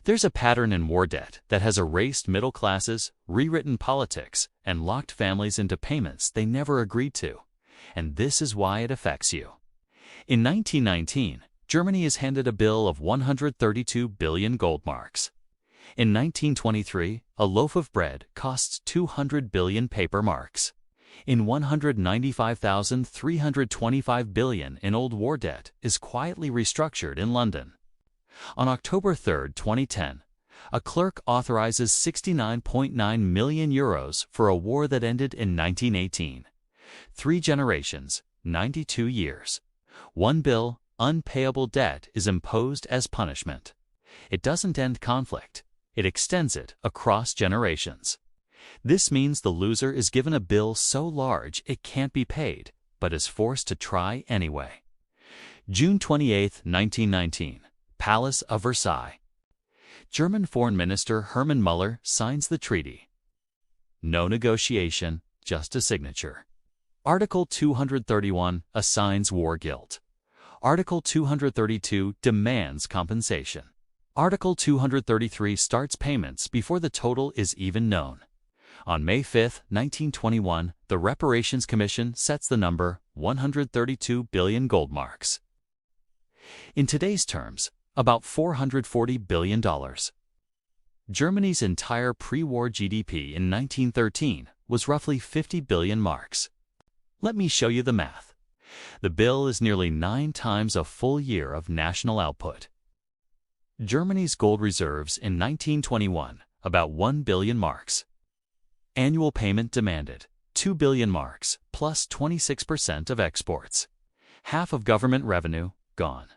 There's a pattern in war debt that has erased middle classes, rewritten politics, and locked families into payments they never agreed to. And this is why it affects you. In 1919, Germany is handed a bill of 132 billion gold marks. In 1923, a loaf of bread costs 200 billion paper marks. In 195,325 billion in old war debt is quietly restructured in London. On October 3, 2010, a clerk authorizes 69.9 million euros for a war that ended in 1918. 3 generations, 92 years. One bill, unpayable debt, is imposed as punishment. It doesn't end conflict. It extends it across generations. This means the loser is given a bill so large it can't be paid, but is forced to try anyway. June 28, 1919. Palace of Versailles. German Foreign Minister Hermann Müller signs the treaty. No negotiation, just a signature. Article 231 assigns war guilt. Article 232 demands compensation. Article 233 starts payments before the total is even known. On May 5, 1921, the Reparations Commission sets the number 132 billion gold marks. In today's terms, about $440 billion. Germany's entire pre-war GDP in 1913 was roughly 50 billion marks. Let me show you the math. The bill is nearly 9 times a full year of national output. Germany's gold reserves in 1921, about 1 billion marks. Annual payment demanded, 2 billion marks, plus 26% of exports. Half of government revenue, gone.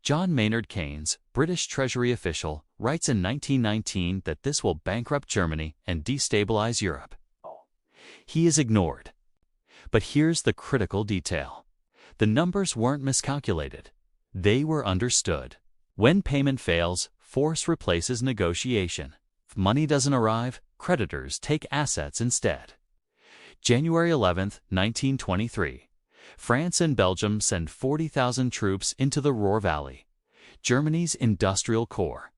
John Maynard Keynes, British Treasury official, writes in 1919 that this will bankrupt Germany and destabilize Europe. He is ignored. But here's the critical detail. The numbers weren't miscalculated. They were understood. When payment fails, force replaces negotiation. If money doesn't arrive, creditors take assets instead. January 11, 1923. France and Belgium send 40,000 troops into the Ruhr Valley, Germany's industrial core.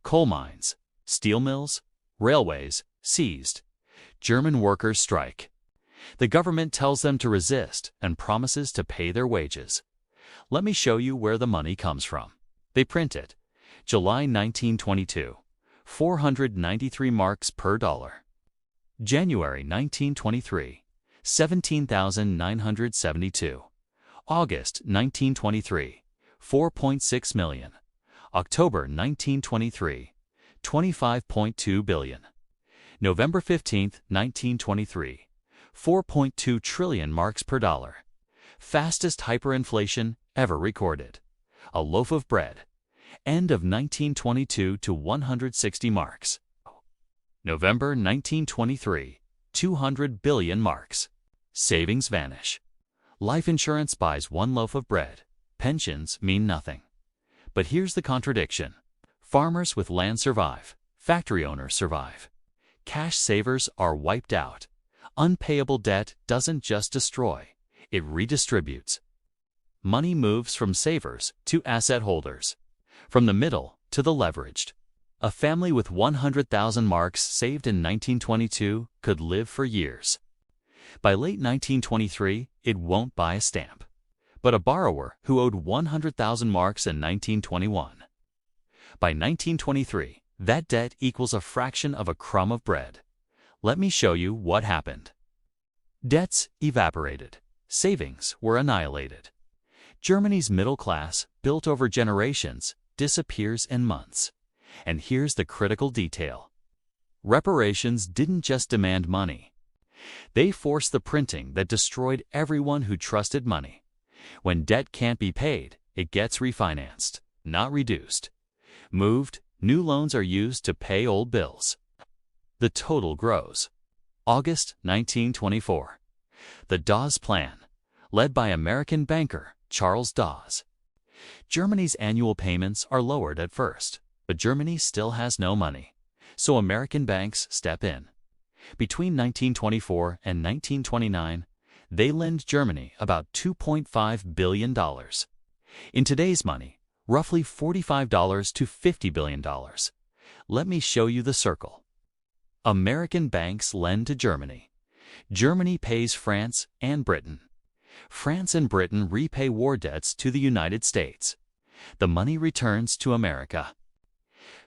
Coal mines, steel mills, railways seized. German workers strike. The government tells them to resist and promises to pay their wages. Let me show you where the money comes from. They print it. July 1922, 493 marks per dollar. January 1923, 17,972. August 1923, 4.6 million. October 1923, 25.2 billion. November 15, 1923, 4.2 trillion marks per dollar. Fastest hyperinflation ever recorded. A loaf of bread. End of 1922 to 160 marks. November 1923, 200 billion marks. Savings vanish. Life insurance buys 1 loaf of bread. Pensions mean nothing. But here's the contradiction. Farmers with land survive. Factory owners survive. Cash savers are wiped out. Unpayable debt doesn't just destroy, it redistributes. Money moves from savers to asset holders, from the middle to the leveraged. A family with 100,000 marks saved in 1922 could live for years. By late 1923, it won't buy a stamp, but a borrower who owed 100,000 marks in 1921. By 1923, that debt equals a fraction of a crumb of bread. Let me show you what happened. Debts evaporated. Savings were annihilated. Germany's middle class, built over generations, disappears in months. And here's the critical detail. Reparations didn't just demand money. They forced the printing that destroyed everyone who trusted money. When debt can't be paid, it gets refinanced, not reduced. Moved, new loans are used to pay old bills. The total grows. August 1924. The Dawes Plan, led by American banker Charles Dawes. Germany's annual payments are lowered at first, but Germany still has no money, so American banks step in. Between 1924 and 1929, they lend Germany about $2.5 billion. In today's money, roughly $45 to $50 billion. Let me show you the circle. American banks lend to Germany. Germany pays France and Britain. France and Britain repay war debts to the United States. The money returns to America.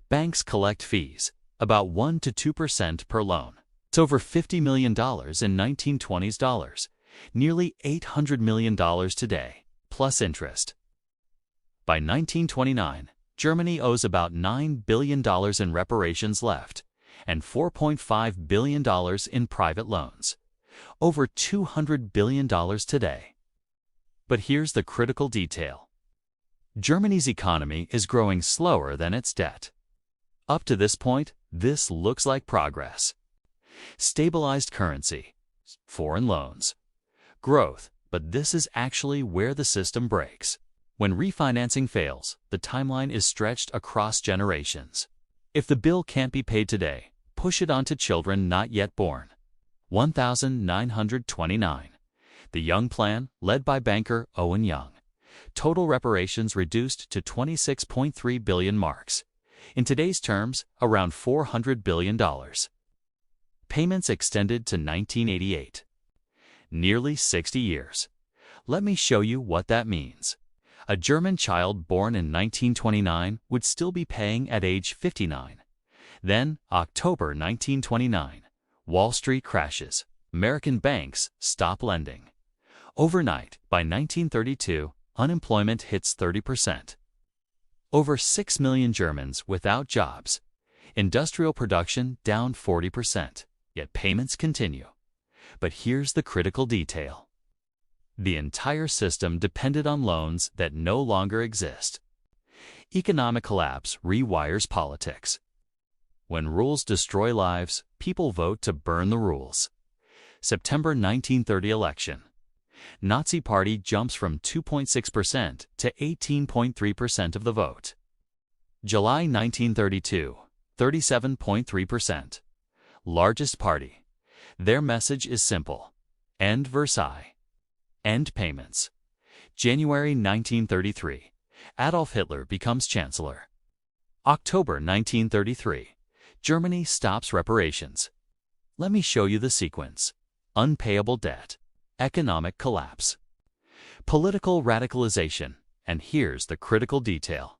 Banks collect fees, about 1 to 2% per loan. It's over $50 million in 1920s dollars, nearly $800 million today, plus interest. By 1929, Germany owes about $9 billion in reparations left, and $4.5 billion in private loans. Over $200 billion today. But here's the critical detail. Germany's economy is growing slower than its debt. Up to this point, this looks like progress. Stabilized currency, foreign loans, growth, but this is actually where the system breaks. When refinancing fails, the timeline is stretched across generations. If the bill can't be paid today, push it onto children not yet born. 1929. The Young Plan, led by banker Owen Young. Total reparations reduced to 26.3 billion marks. In today's terms, around $400 billion. Payments extended to 1988. Nearly 60 years. Let me show you what that means. A German child born in 1929 would still be paying at age 59. Then, October 1929, Wall Street crashes. American banks stop lending. Overnight, by 1932, unemployment hits 30%. Over 6 million Germans without jobs. Industrial production down 40%. Yet payments continue. But here's the critical detail. The entire system depended on loans that no longer exist. Economic collapse rewires politics. When rules destroy lives, people vote to burn the rules. September 1930 election. Nazi Party jumps from 2.6% to 18.3% of the vote. July 1932, 37.3%. Largest party. Their message is simple. End Versailles. End payments. January 1933. Adolf Hitler becomes chancellor. October 1933. Germany stops reparations. Let me show you the sequence. Unpayable debt. Economic collapse. Political radicalization. And here's the critical detail.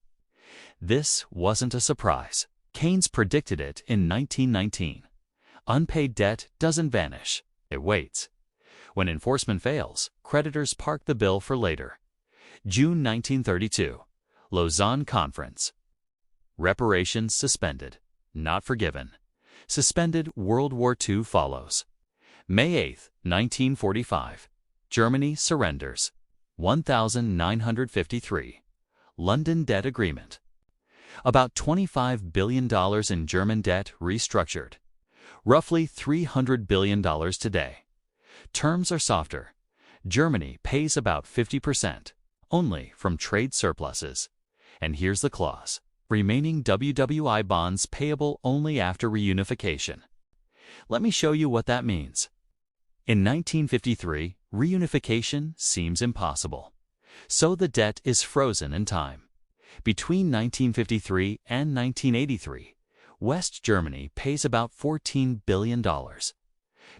This wasn't a surprise. Keynes predicted it in 1919. Unpaid debt doesn't vanish. It waits. When enforcement fails, creditors park the bill for later. June 1932. Lausanne Conference. Reparations suspended. Not forgiven. Suspended World War II follows. May 8, 1945. Germany surrenders. 1953. London Debt Agreement. About $25 billion in German debt restructured. Roughly $300 billion today. Terms are softer. Germany pays about 50%, only from trade surpluses. And here's the clause. Remaining WWI bonds payable only after reunification. Let me show you what that means. In 1953, reunification seems impossible. So the debt is frozen in time. Between 1953 and 1983, West Germany pays about $14 billion.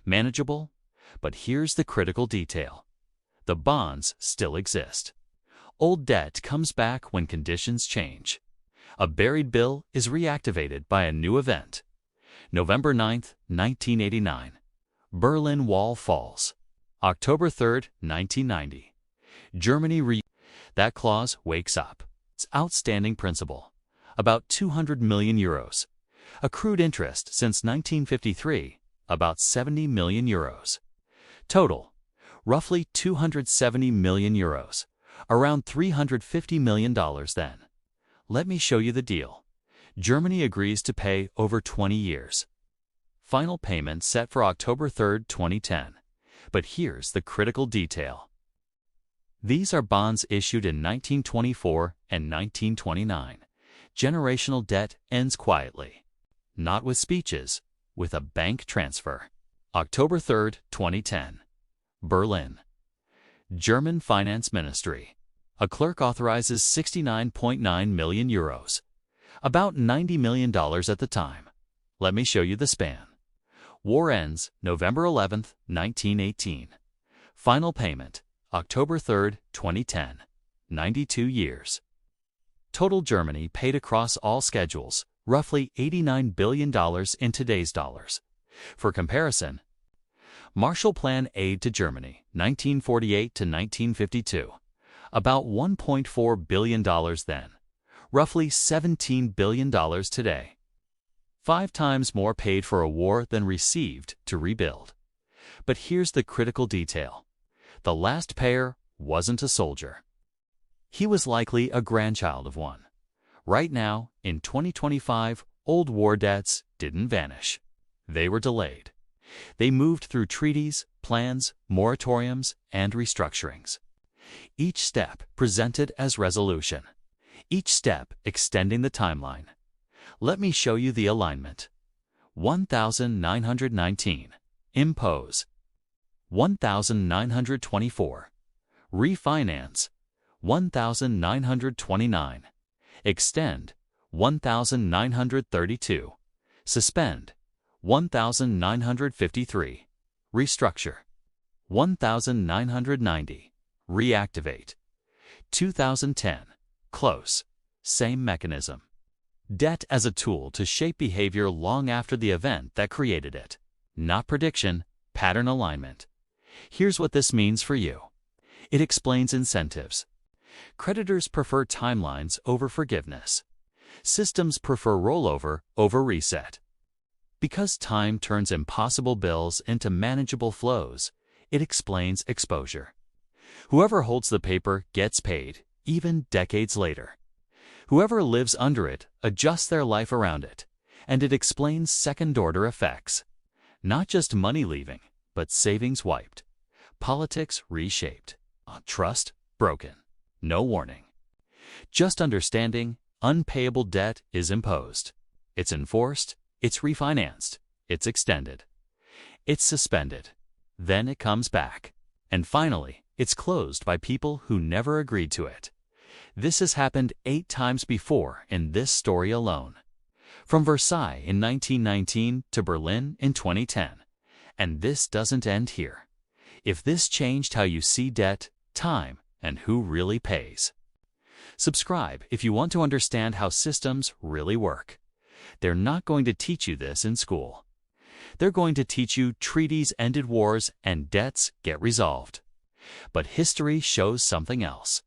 Manageable? But here's the critical detail. The bonds still exist. Old debt comes back when conditions change. A buried bill is reactivated by a new event. November 9, 1989. Berlin Wall falls. October 3, 1990. Germany That clause wakes up. It's outstanding principal. About 200 million euros. Accrued interest since 1953, about 70 million euros. Total, roughly 270 million euros. Around $350 million then. Let me show you the deal. Germany agrees to pay over 20 years. Final payment set for October 3, 2010. But here's the critical detail. These are bonds issued in 1924 and 1929. Generational debt ends quietly. Not with speeches, with a bank transfer. October 3, 2010. Berlin. German Finance Ministry. A clerk authorizes 69.9 million euros. About $90 million at the time. Let me show you the span. War ends November 11, 1918. Final payment, October 3, 2010. 92 years. Total Germany paid across all schedules, roughly $89 billion in today's dollars. For comparison, Marshall Plan aid to Germany, 1948 to 1952. About $1.4 billion then. Roughly $17 billion today. 5 times more paid for a war than received to rebuild. But here's the critical detail. The last payer wasn't a soldier. He was likely a grandchild of one. Right now, in 2025, old war debts didn't vanish. They were delayed. They moved through treaties, plans, moratoriums, and restructurings. Each step presented as resolution. Each step extending the timeline. Let me show you the alignment. 1919. Impose. 1924. Refinance. 1929. Extend. 1932. Suspend. 1953. Restructure. 1990. Reactivate. 2010. Close. Same mechanism. Debt as a tool to shape behavior long after the event that created it. Not prediction, pattern alignment. Here's what this means for you. It explains incentives. Creditors prefer timelines over forgiveness. Systems prefer rollover over reset. Because time turns impossible bills into manageable flows, it explains exposure. Whoever holds the paper gets paid, even decades later. Whoever lives under it adjusts their life around it, and it explains second-order effects. Not just money leaving, but savings wiped. Politics reshaped. Trust broken. No warning. Just understanding, unpayable debt is imposed. It's enforced, it's refinanced, it's extended. It's suspended. Then it comes back. And finally, it's closed by people who never agreed to it. This has happened 8 times before in this story alone. From Versailles in 1919 to Berlin in 2010. And this doesn't end here. If this changed how you see debt, time, and who really pays. Subscribe if you want to understand how systems really work. They're not going to teach you this in school. They're going to teach you treaties ended wars and debts get resolved. But history shows something else.